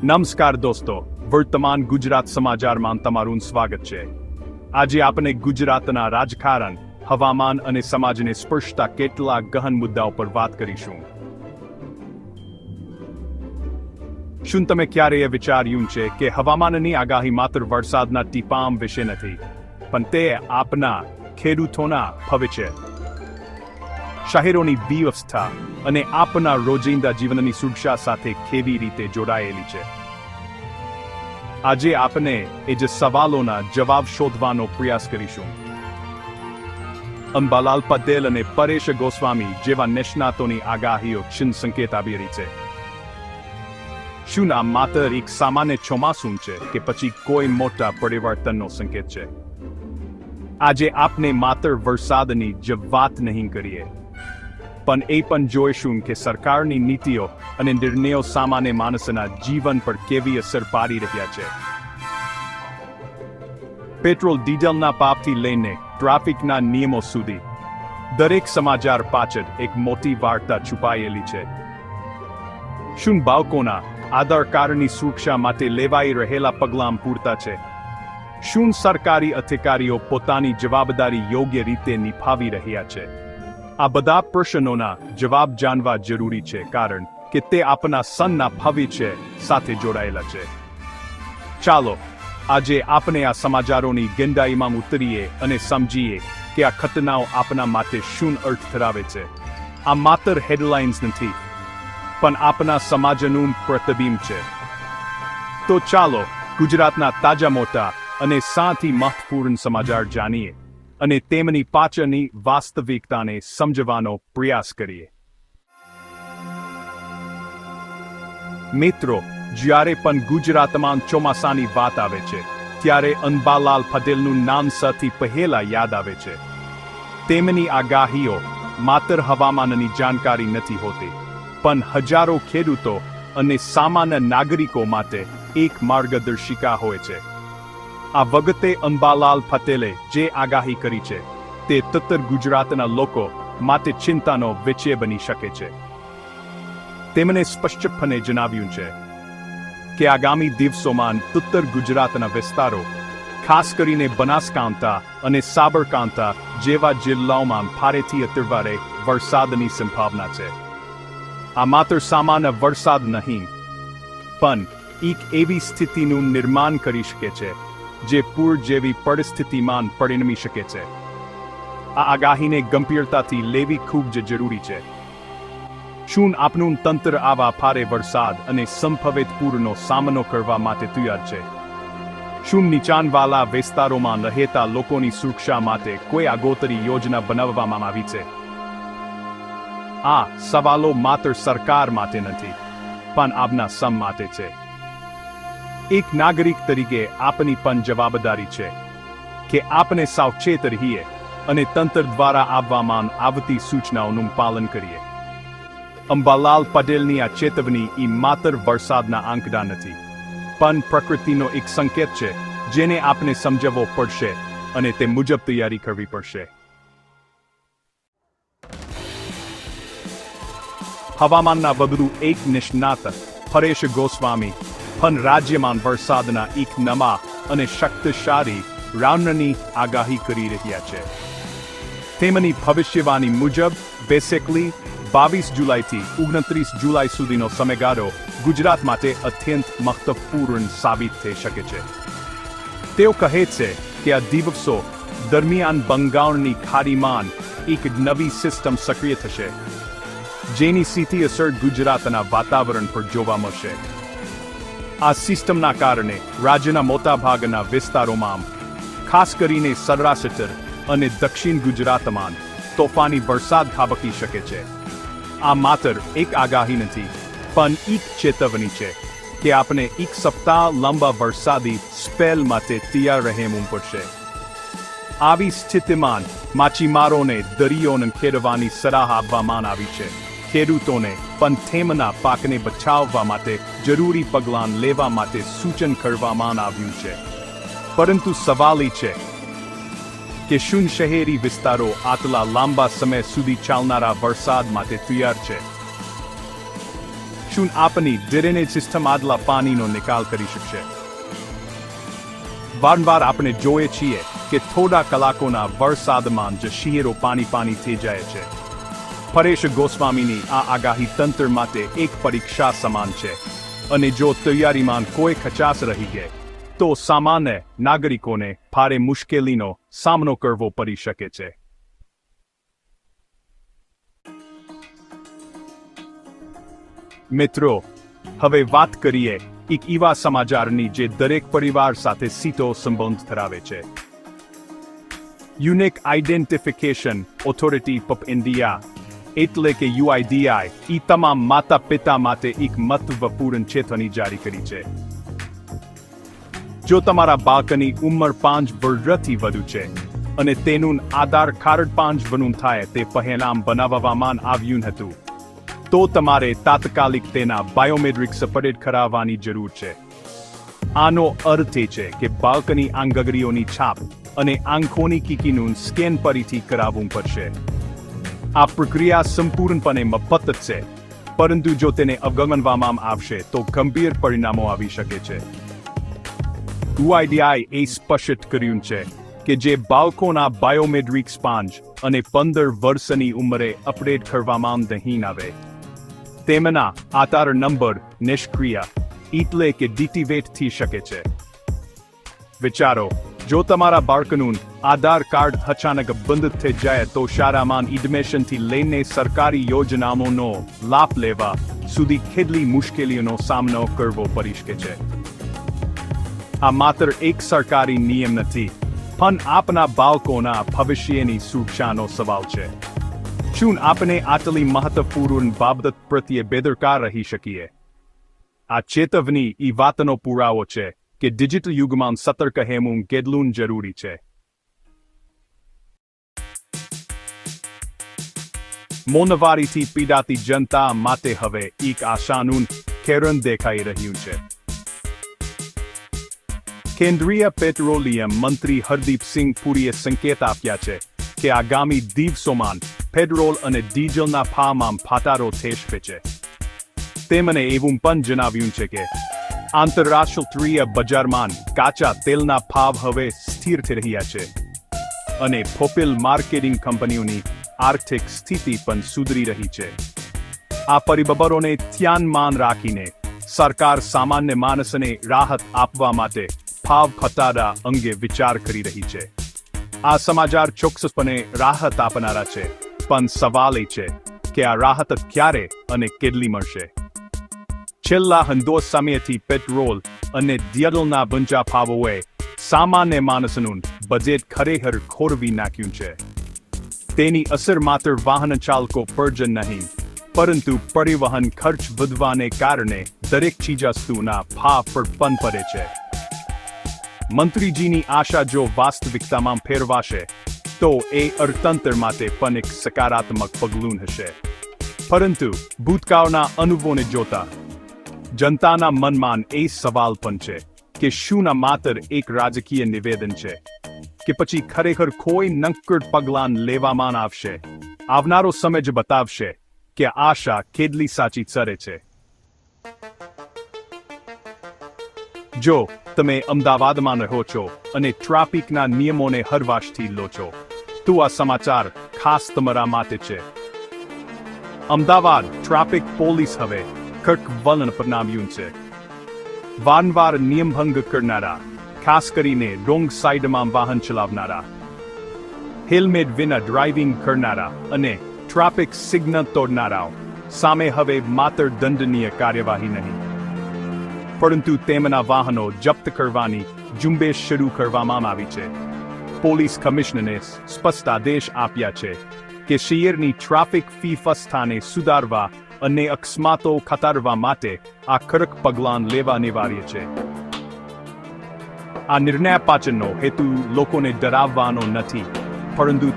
નમસ્કાર દોસ્તો, વર્તમાન ગુજરાત સમાચારમાં તમારું સ્વાગત છે. આજે આપણે ગુજરાતના રાજકારણ, હવામાન અને સમાજને સ્પર્શતા કેટલાક ગહન મુદ્દાઓ પર વાત કરીશું. શું તમે ક્યારેય વિચાર્યું છે કે હવામાનની આગાહી માત્ર વરસાદના ટીપાં વિશે નથી, પણ તે આપના ખેડૂતોના ભવિષ્ય, શહેરોની વ્યવસ્થા અને આપના રોજિંદા જીવનની સુરક્ષા સાથે કેવી રીતે જોડાયેલી છે? આજે આપણે એ જ સવાલોના જવાબ શોધવાનો પ્રયાસ કરીશું. અંબાલાલ પટેલ અને પરેશ ગોસ્વામી જેવા નિષ્ણાતોની આગાહીઓ શું સંકેત આપી રહી છે? શું આ માત્ર એક સામાન્ય ચોમાસું છે કે પછી કોઈ મોટા પરિવર્તનનો સંકેત છે? આજે આપણે માત્ર વરસાદની જ વાત નહીં કરીએ, પણ એ પણ જોઈશું કે સરકારની નીતિઓ અને નિર્ણયો સામાન્ય માણસના જીવન પર કેવી અસર પાડી રહ્યા છે. પેટ્રોલ ડીઝલના ભાવથી લઈને ટ્રાફિકના નિયમો સુધી દરેક સમાચાર પાછળ એક મોટી વાર્તા છુપાયેલી છે. શું બાળકોના આધાર કાર્ડની સુરક્ષા માટે લેવાઈ રહેલા પગલાં પૂરતા છે? શું સરકારી અધિકારીઓ પોતાની જવાબદારી યોગ્ય રીતે નિભાવી રહ્યા છે? આ બધા પ્રશ્નોના જવાબ જાણવા જરૂરી છે, કારણ કે તે આપણા સનના ભવિષ્ય સાથે જોડાયેલા છે. ચાલો આજે આપણે આ સમાચારોની ગહેરાઈમાં ઉતરીએ અને સમજીએ કે આ ઘટનાઓ આપણા માટે શું અર્થ ધરાવે છે. આ માત્ર હેડલાઇન્સ નથી, પણ આપણા સમાજનું પ્રતિબિંબ છે. તો ચાલો ગુજરાતના તાજા મોટા અને સૌથી મહત્વપૂર્ણ સમાચાર જાણીએ અને તેમની પાછળની વાસ્તવિકતાને સમજવાનો પ્રયાસ કરીએ. મિત્રો, જ્યારે પણ ગુજરાતમાં ચોમાસાની વાત આવે છે, ત્યારે અંબાલાલ પટેલનું નામ સૌથી પહેલા યાદ આવે છે. તેમની આગાહીઓ માત્ર હવામાનની જાણકારી નથી હોતી, પણ હજારો ખેડૂતો અને સામાન્ય નાગરિકો માટે એક માર્ગદર્શિકા હોય છે. આ વખતે અંબાલાલ પટેલે જે આગાહી કરી છે તે ઉત્તર ગુજરાતના લોકો માટે ચિંતાનો વિષય બની શકે છે. તેમણે સ્પષ્ટપણે જણાવ્યું છે કે આગામી દિવસોમાં ઉત્તર ગુજરાતના વિસ્તારો, ખાસ કરીને બનાસકાંઠા અને સાબરકાંઠા જેવા જિલ્લાઓમાં ભારેથી અતિભારે વરસાદની સંભાવના છે. આ માત્ર સામાન્ય વરસાદ નહીં, પણ એક એવી સ્થિતિનું નિર્માણ કરી શકે છે જે પૂર જેવી પરિસ્થિતિમાં પરિણમી શકે છે. આ આગાહીને ગંભીરતાથી લેવી ખૂબ જ જરૂરી છે. શું આપણું તંત્ર આવા ભારે વરસાદ અને સંભવિત પૂરનો સામનો કરવા માટે તૈયાર છે? શું નીચાણવાળા વિસ્તારોમાં રહેતા લોકોની સુરક્ષા માટે કોઈ આગોતરી યોજના બનાવવામાં આવી છે? આ સવાલો માત્ર સરકાર માટે નથી, પણ આપના સમ માટે છે. એક નાગરિક તરીકે આપની પણ જવાબદારી છે કે આપણે સાવચેત રહીએ અને તંત્ર દ્વારા આપવામાં આવતી સૂચનાઓનું પાલન કરીએ. અંબાલાલ પટેલની આ ચેતવણી એ માત્ર વરસાદના આંકડા નથી, પણ પ્રકૃતિનો એક સંકેત છે જેને આપણે સમજવો પડશે અને તે મુજબ તૈયારી કરવી પડશે. હવામાનના વધુ એક નિષ્ણાત પરેશ ગોસ્વામી પણ રાજ્યમાં વરસાદના એક નવા અને શક્તિશાળી રાઉન્ડની આગાહી કરી રહ્યા છે. તેમની ભવિષ્યવાણી મુજબ બેસિકલી 22 જુલાઈથી 29 જુલાઈ સુધીનો સમયગાળો ગુજરાત માટે અત્યંત મહત્વપૂર્ણ સાબિત થઈ શકે છે. તેઓ કહે છે કે આ દિવસો દરમિયાન બંગાળની ખાડીમાં એક નવી સિસ્ટમ સક્રિય થશે, જેની સીધી અસર ગુજરાતના વાતાવરણ પર જોવા મળશે. આ સિસ્ટમના કારણે રાજ્યના મોટાભાગના વિસ્તારોમાં, ખાસ કરીને સૌરાષ્ટ્ર અને દક્ષિણ ગુજરાતમાં તોફાની વરસાદ ખાબકી શકે છે. આ માત્ર એક આગાહી નથી, પણ એક ચેતવણી છે કે આપણે એક સપ્તાહ લાંબા વરસાદી સ્પેલ માટે તૈયાર રહેવું પડશે. આવી સ્થિતિમાં માછીમારોને દરિયોને ખેડવાની સલાહ આપવામાં આવી છે. ખેડૂતોને પણ તેમના પાકને બચાવવા માટે જરૂરી પગલાં લેવા માટે સૂચન કરવામાં આવ્યું છે. પરંતુ સવાલ એ છે કે શું શહેરી વિસ્તારો આટલા લાંબા સમય સુધી ચાલનારા વરસાદ માટે તૈયાર છે? શું આપની ડ્રેનેજ સિસ્ટમ આટલા પાણીનો નિકાલ કરી શકશે? વારંવાર આપણે જોઈએ છીએ કે થોડા કલાકોના વરસાદમાં જ શહેરો પાણી થઈ જાય છે. પરેશ ગોસ્વામીની આ આગાહી તંત્ર માટે એક પરીક્ષા સમાન છે, અને જો તૈયારીમાં કોઈ ખચાશ રહી ગઈ તો સામાન્ય નાગરિકોને ભારે મુશ્કેલીનો સામનો કરવો પડી શકે છે. મિત્રો, હવે વાત કરીએ એક એવા સમાચારની જે દરેક પરિવાર સાથે સીધો સંબંધ ધરાવે છે. Unique identification authority of India એટલે કે UIDI એ તમામ માતા પિતા માટે એક મહત્વપૂર્ણ ચેતવણી જારી કરી છે. જો તમારા બાળકની ઉંમર 5 વર્ષથી વધુ છે અને તેનું આધાર કાર્ડ 5 વર્ષનું થાય તે પહેલાં બનાવવામાં આવ્યું હતું, તો તમારે તાત્કાલિક તેના બાયોમેટ્રિક્સ અપડેટ કરાવવાની જરૂર છે. આનો અર્થ એ છે કે બાળકની આંગળીઓની છાપ અને આંખોની કીકીનું સ્કેન ફરીથી કરાવવું પડશે. આ પ્રક્રિયા સંપૂર્ણપણે મફત છે, પરંતુ જો તેને અવગણવામાં આવશે તો ગંભીર પરિણામો આવી શકે છે. UIDI એ સ્પષ્ટ કર્યું છે કે જે બાળકોના બાયોમેટ્રિક્સ 5 અને 15 વર્ષની ઉંમરે અપડેટ કરવામાં નહીં આવે, તેમના આધાર નંબર નિષ્ક્રિય એટલે કે ડિએક્ટિવેટ થઈ શકે છે. વિચારો, જો તમારા બાળકનું આધાર કાર્ડ અચાનક બંધ થઈ જાય તો શાળામાં એડમિશનથી લઈને સરકારી યોજનાઓનો લાભ લેવા સુધી કેટલી મુશ્કેલીઓનો સામનો કરવો પડી શકે છે. આ માત્ર એક સરકારી નિયમ નથી, પણ આપના બાળકોના ભવિષ્યની સુરક્ષાનો સવાલ છે. શું આપણે આટલી મહત્વપૂર્ણ બાબત પ્રત્યે બેદરકાર રહી શકીએ? આ ચેતવણી એ વાતનો પુરાવો છે કે ડિજિટલ યુગમાં સતર્ક રહેવું કેટલું જરૂરી છે. મોંઘવારીથી પીડાતી જનતા માટે હવે એક આશાનું કિરણ દેખાઈ રહ્યું છે. કેન્દ્રીય પેટ્રોલિયમ મંત્રી હરદીપસિંહ પુરીએ સંકેત આપ્યા છે કે આગામી દિવસોમાં પેટ્રોલ અને ડીઝલના ભાવમાં ઘટાડો થઈ શકે છે. તેમણે એવું પણ જણાવ્યું છે કે આંતરરાષ્ટ્રીય બજારમાં કાચા તેલના ભાવ હવે સ્થિર થઈ રહ્યા છે અને ફોસિલ માર્કેટિંગ કંપનીઓની આર્થિક સ્થિતિ પણ સુધરી રહી છે. આ પરિબળોને ધ્યાનમાં રાખીને સરકાર સામાન્ય માણસને રાહત આપવા માટે ભાવ ઘટાડા અંગે વિચાર કરી રહી છે. આ સમાચાર ચોક્કસપણે રાહત આપનારા છે, પણ સવાલ એ છે કે આ રાહત ક્યારે અને કેટલી મળશે? છેલ્લા ઘણા સમયથી પેટ્રોલ અને ડીઝલના ઊંચા ભાવોએ સામાન્ય માણસનું બજેટ ખરેખર ખોરવી નાખ્યું છે. તેની અસર માત્ર વાહન ચાલકો પર જ નહીં, પરંતુ પરિવહન ખર્ચ વધવાને કારણે દરેક ચીજવસ્તુના ભાવ પર પણ પડે છે. મંત્રીજીની આશા જો વાસ્તવિકતામાં ફેરવાશે તો એ અર્થતંત્ર માટે પણ એક સકારાત્મક પગલું હશે. પરંતુ ભૂતકાળના અનુભવોને જોતા જનતાના મનમાં એ સવાલ પણ છે કે શું આ માત્ર એક રાજકીય નિવેદન છે કે પછી ખરેખર કોઈ નક્કર પગલાં લેવામાં આવશે? આવનારો સમય જ બતાવશે કે આશા કેટલી સાચી ઠરે છે. જો તમે અમદાવાદમાં રહો છો અને ટ્રાફિકના નિયમોને હરવાશથી લો છો, તો આ સમાચાર ખાસ તમારા માટે છે. અમદાવાદ ટ્રાફિક પોલીસ હવે કડક વલણ અપનાવ્યું છે. વારંવાર નિયમભંગ કરનારા, ખાસ કરીને રોંગ સાઈડમાં વાહન ચલાવનારા, હેલ્મેટ વિના ડ્રાઇવિંગ કરનારા અને ટ્રાફિક સિગ્નલ તોડનારાઓ સામે હવે માત્ર દંડનીય કાર્યવાહી નહીં, પરંતુ તેમના વાહનો જપ્ત કરવાની ઝુંબેશ શરૂ કરવામાં આવી છે. પોલીસ કમિશનરે સ્પષ્ટ આદેશ આપ્યા છે કે શહેરની ટ્રાફિક વ્યવસ્થાને સુધારવા અને અકસ્માતો ઘટાડવા માટે આ કડક પગલાં લેવા અનિવાર્ય છે. આ નિર્ણય પાછળનો હેતુ લોકોને ડરાવવાનો નથી, પરંતુ